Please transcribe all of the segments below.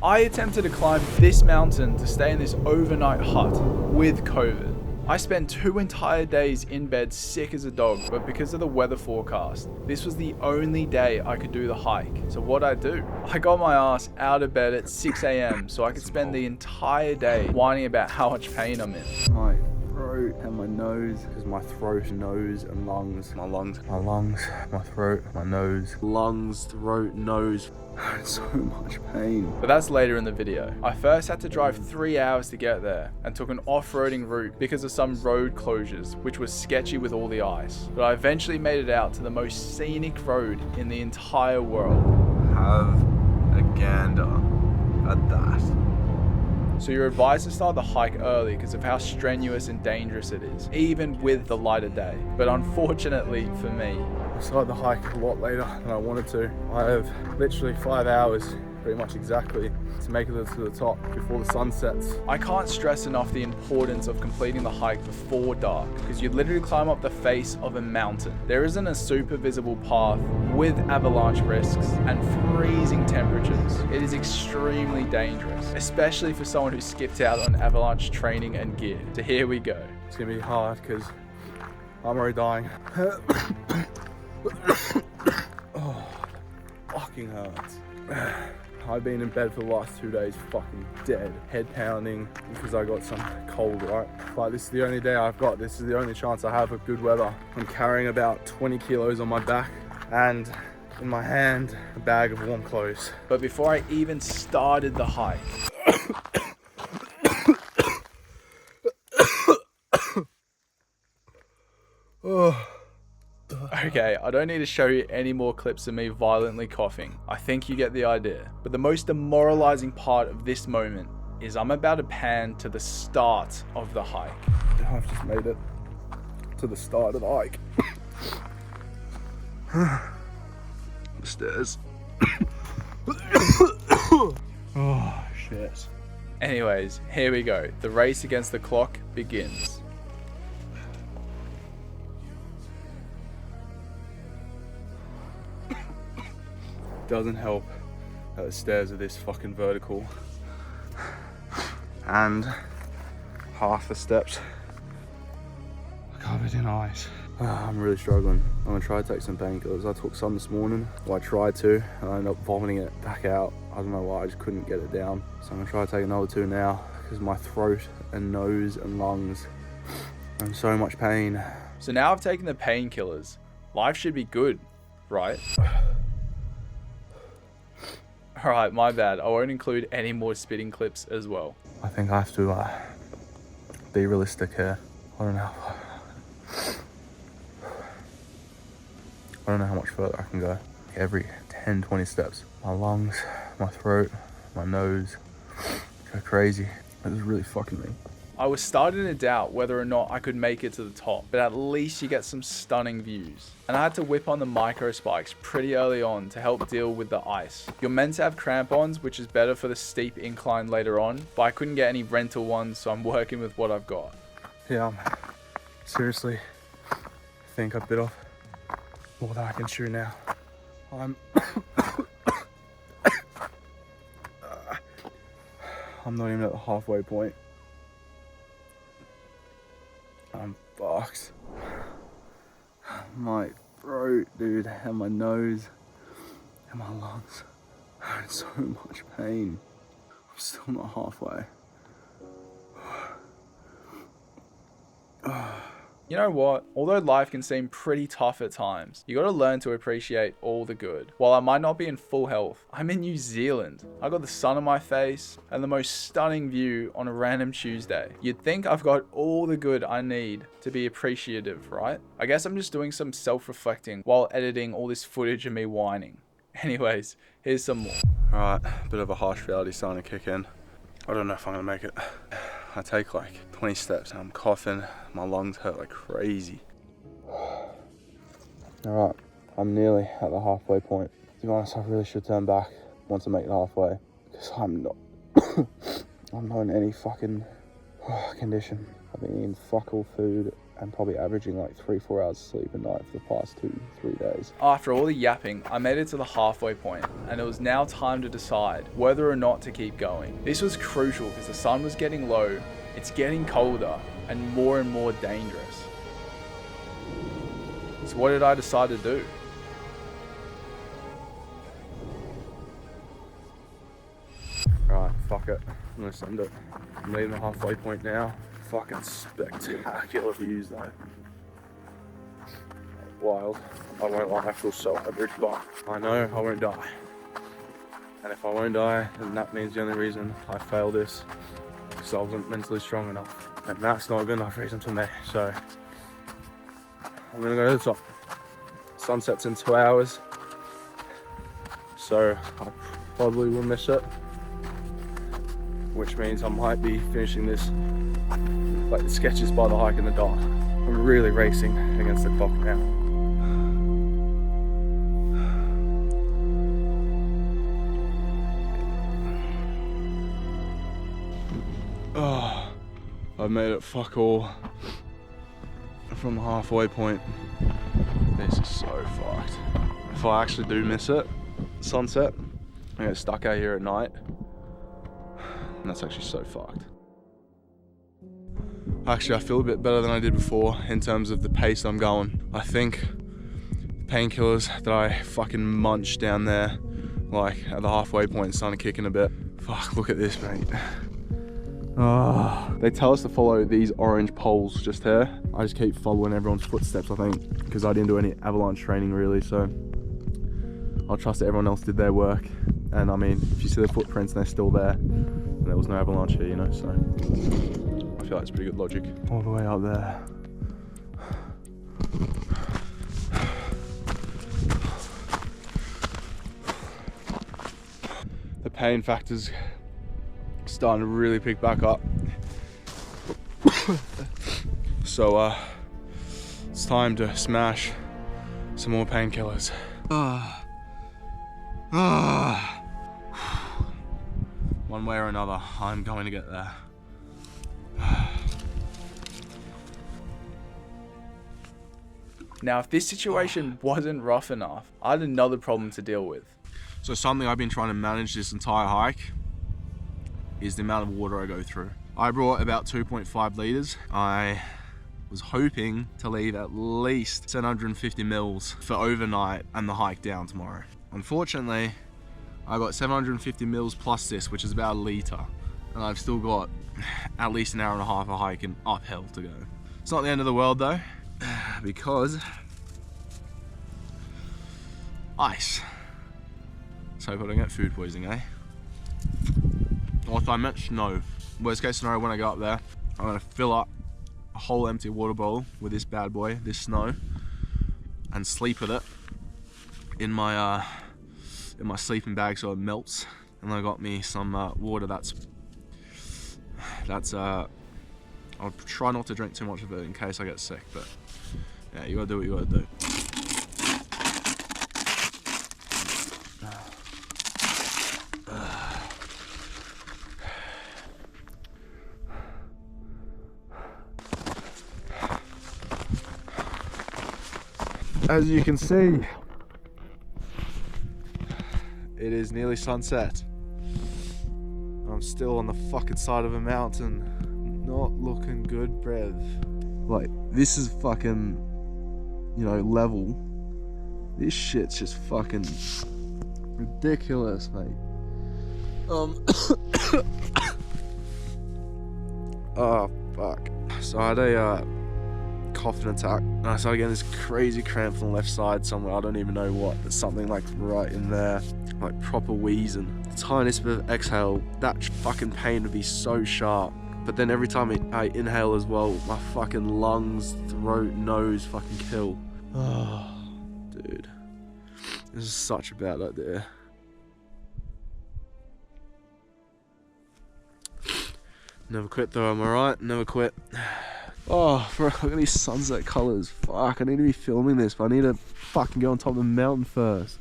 I attempted to climb this mountain to stay in this overnight hut with COVID. I spent 2 entire days in bed sick as a dog, but because of the weather forecast, this was the only day I could do the hike. So what'd I do? I got my ass out of bed at 6 a.m. so I could spend the entire day whining about how much pain I'm in. My throat and my nose, because my throat, nose and lungs. My lungs, my throat, my nose. Lungs, throat, nose. So much pain. But that's later in the video. I first had to drive 3 hours to get there and took an off-roading route because of some road closures, which was sketchy with all the ice. But I eventually made it out to the most scenic road in the entire world. Have a gander at that. So you're advised to start the hike early because of how strenuous and dangerous it is, even with the light of day. But unfortunately for me, I started the hike a lot later than I wanted to. I have literally 5 hours, pretty much exactly, to make it to the top before the sun sets. I can't stress enough the importance of completing the hike before dark, because you literally climb up the face of a mountain. There isn't a super visible path with avalanche risks and freezing temperatures. It is extremely dangerous, especially for someone who skipped out on avalanche training and gear. So here we go. It's gonna be hard because I'm already dying. Oh, fucking hurts. I've been in bed for the last 2 days, fucking dead. Head pounding because I got some cold, right? Like, this is the only day I've got. This is the only chance I have of good weather. I'm carrying about 20 kilos on my back and in my hand, a bag of warm clothes. But before I even started the hike, okay, I don't need to show you any more clips of me violently coughing. I think you get the idea. But the most demoralizing part of this moment is I'm about to pan to the start of the hike. I've just made it to the start of the hike. The stairs. Oh, shit. Anyways, here we go. The race against the clock begins. Doesn't help that the stairs are this fucking vertical and half the steps are covered in ice. I'm really struggling. I'm gonna try to take some painkillers. I took some this morning. Well, I tried to, and I ended up vomiting it back out. I don't know why, I just couldn't get it down. So I'm gonna try to take another 2 now because my throat and nose and lungs are in so much pain. So now I've taken the painkillers. Life should be good, right? Alright, my bad. I won't include any more spitting clips as well. I think I have to be realistic here. I don't know how much further I can go. Every 10-20 steps, my lungs, my throat, my nose go crazy. It was really fucking me. I was starting to doubt whether or not I could make it to the top, but at least you get some stunning views. And I had to whip on the micro spikes pretty early on to help deal with the ice. You're meant to have crampons, which is better for the steep incline later on, but I couldn't get any rental ones, so I'm working with what I've got. Yeah, seriously, I think I bit off more than I can chew now. I'm not even at the halfway point. I'm fucked. My throat, dude, and my nose and my lungs are in so much pain. I'm still not halfway. You know what? Although life can seem pretty tough at times, you gotta learn to appreciate all the good. While I might not be in full health, I'm in New Zealand. I got the sun on my face and the most stunning view on a random Tuesday. You'd think I've got all the good I need to be appreciative, right? I guess I'm just doing some self-reflecting while editing all this footage of me whining. Anyways, here's some more. Alright, a bit of a harsh reality starting to kick in. I don't know if I'm gonna make it. I take like 20 steps and I'm coughing, my lungs hurt like crazy. Alright, I'm nearly at the halfway point. To be honest, I really should turn back once I make it halfway, because I'm not I'm not in any fucking condition. I've been eating fuck all food I'm probably averaging like 3-4 hours of sleep a night for the past 2-3 days. After all the yapping, I made it to the halfway point, and it was now time to decide whether or not to keep going. This was crucial because the sun was getting low, it's getting colder, and more dangerous. So what did I decide to do? Right, fuck it. I'm gonna send it. I'm leaving the halfway point now. Fucking spectacular views though. Wild. I won't lie, I feel so average, but I know I won't die. And if I won't die, then that means the only reason I failed this is because I wasn't mentally strong enough. And that's not a good enough reason for me. So I'm gonna go to the top. Sunset's in 2 hours. So I probably will miss it. Which means I might be finishing this like the sketches by the hike in the dark. I'm really racing against the clock now. Oh, I've made it fuck all from the halfway point. This is so fucked. If I actually do miss it, sunset, I get stuck out here at night. And that's actually so fucked. Actually, I feel a bit better than I did before in terms of the pace I'm going. I think painkillers that I fucking munched down there, like at the halfway point, starting to kick in a bit. Fuck, look at this, mate. Oh, they tell us to follow these orange poles just here. I just keep following everyone's footsteps, I think, because I didn't do any avalanche training really, so I'll trust that everyone else did their work. And I mean, if you see the footprints and they're still there, there was no avalanche here, you know, so I feel like it's pretty good logic. All the way up there. The pain factor's starting to really pick back up. So it's time to smash some more painkillers. One way or another, I'm going to get there. Now, if this situation wasn't rough enough, I had another problem to deal with. So something I've been trying to manage this entire hike is the amount of water I go through. I brought about 2.5 liters. I was hoping to leave at least 750 mils for overnight and the hike down tomorrow. Unfortunately, I got 750 mils plus this, which is about a liter. And I've still got at least an hour and a half of hiking uphill to go. It's not the end of the world though, because ice. So I hope I don't get food poisoning, eh? Also, I meant snow. Worst case scenario, when I go up there, I'm gonna fill up a whole empty water bowl with this bad boy, this snow, and sleep with it in my sleeping bag so it melts. And I got me some water that's I'll try not to drink too much of it in case I get sick, but yeah, you gotta do what you gotta do. As you can see, it is nearly sunset. I'm still on the fucking side of a mountain. Not looking good, bruv. Like, this is fucking, you know, level. This shit's just fucking ridiculous, mate. Oh, fuck. So I had a coughing attack, and I started getting this crazy cramp from the left side somewhere. I don't even know what. There's something like right in there, like proper wheezing. The tiniest bit of exhale, that fucking pain would be so sharp. But then every time I inhale as well, my fucking lungs, throat, nose fucking kill. Oh, dude. This is such a bad idea. Never quit though, am I right? Never quit. Oh, bro, look at these sunset colours. Fuck, I need to be filming this, but I need to fucking go on top of the mountain first.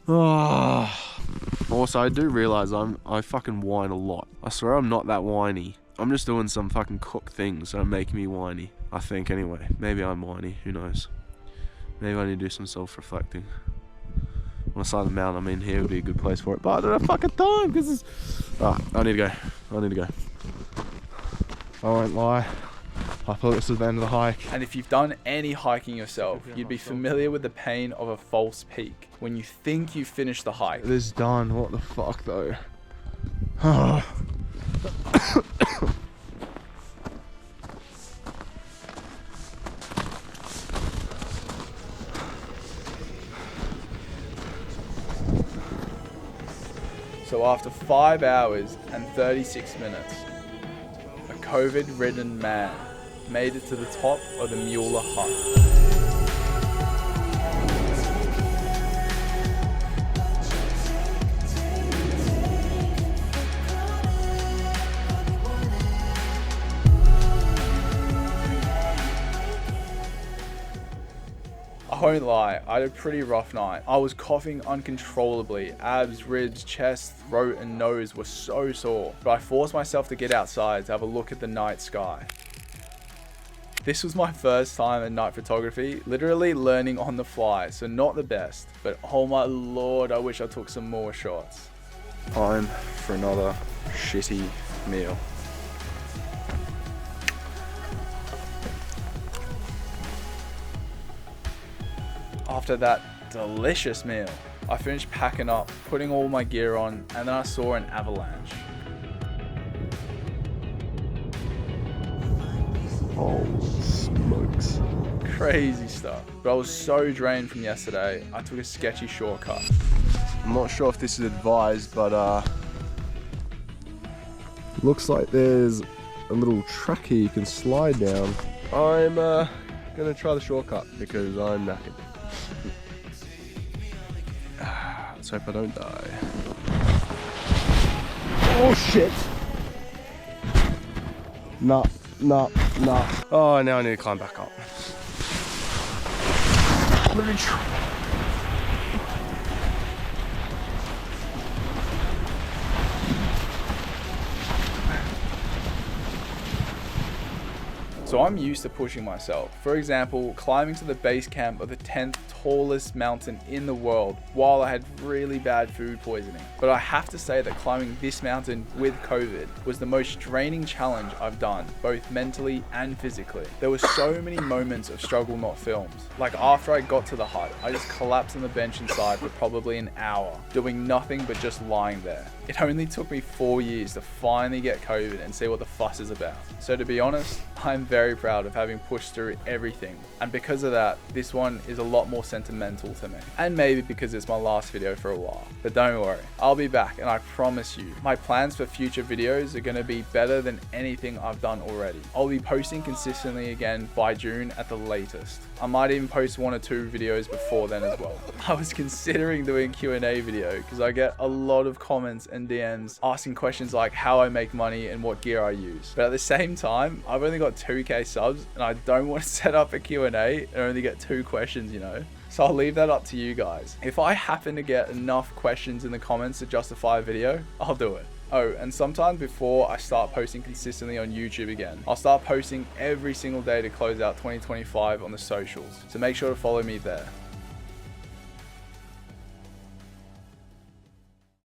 Oh. Also, I do realise I fucking whine a lot. I swear I'm not that whiny. I'm just doing some fucking cooked things that are making me whiny. I think anyway. Maybe I'm whiny, who knows. Maybe I need to do some self-reflecting. On the side of the mountain, I mean, here would be a good place for it, but I don't have fucking time because it's... I need to go. I won't lie. I thought this was the end of the hike. And if you've done any hiking yourself, you'd be familiar with the pain of a false peak when you think you've finished the hike. It is done. What the fuck though? So after 5 hours and 36 minutes, a COVID-ridden man made it to the top of the Mueller Hut. I won't lie, I had a pretty rough night. I was coughing uncontrollably. Abs, ribs, chest, throat and nose were so sore. But I forced myself to get outside to have a look at the night sky. This was my first time in night photography, literally learning on the fly, so not the best. But oh my lord, I wish I took some more shots. Time for another shitty meal. After that delicious meal, I finished packing up, putting all my gear on, and then I saw an avalanche. Oh, smokes. Crazy stuff. But I was so drained from yesterday, I took a sketchy shortcut. I'm not sure if this is advised, but looks like there's a little track here you can slide down. I'm gonna try the shortcut because I'm knackered. Let's hope I don't die. Oh shit! Nah. Oh, now I need to climb back up. So I'm used to pushing myself. For example, climbing to the base camp of the 10th tallest mountain in the world while I had really bad food poisoning. But I have to say that climbing this mountain with COVID was the most draining challenge I've done, both mentally and physically. There were so many moments of struggle not filmed. Like after I got to the hut, I just collapsed on the bench inside for probably an hour, doing nothing but just lying there. It only took me 4 years to finally get COVID and see what the fuss is about. So to be honest, I'm very proud of having pushed through everything. And because of that, this one is a lot more sentimental to me. And maybe because it's my last video for a while. But don't worry, I'll be back and I promise you, my plans for future videos are going to be better than anything I've done already. I'll be posting consistently again by June at the latest. I might even post 1 or 2 videos before then as well. I was considering doing a Q&A video because I get a lot of comments and DMs asking questions like how I make money and what gear I use. But at the same time, I've only got 2k subs and I don't want to set up a Q&A and only get 2 questions, you know? So I'll leave that up to you guys. If I happen to get enough questions in the comments to justify a video, I'll do it. Oh, and sometimes before I start posting consistently on YouTube again, I'll start posting every single day to close out 2025 on the socials. So make sure to follow me there.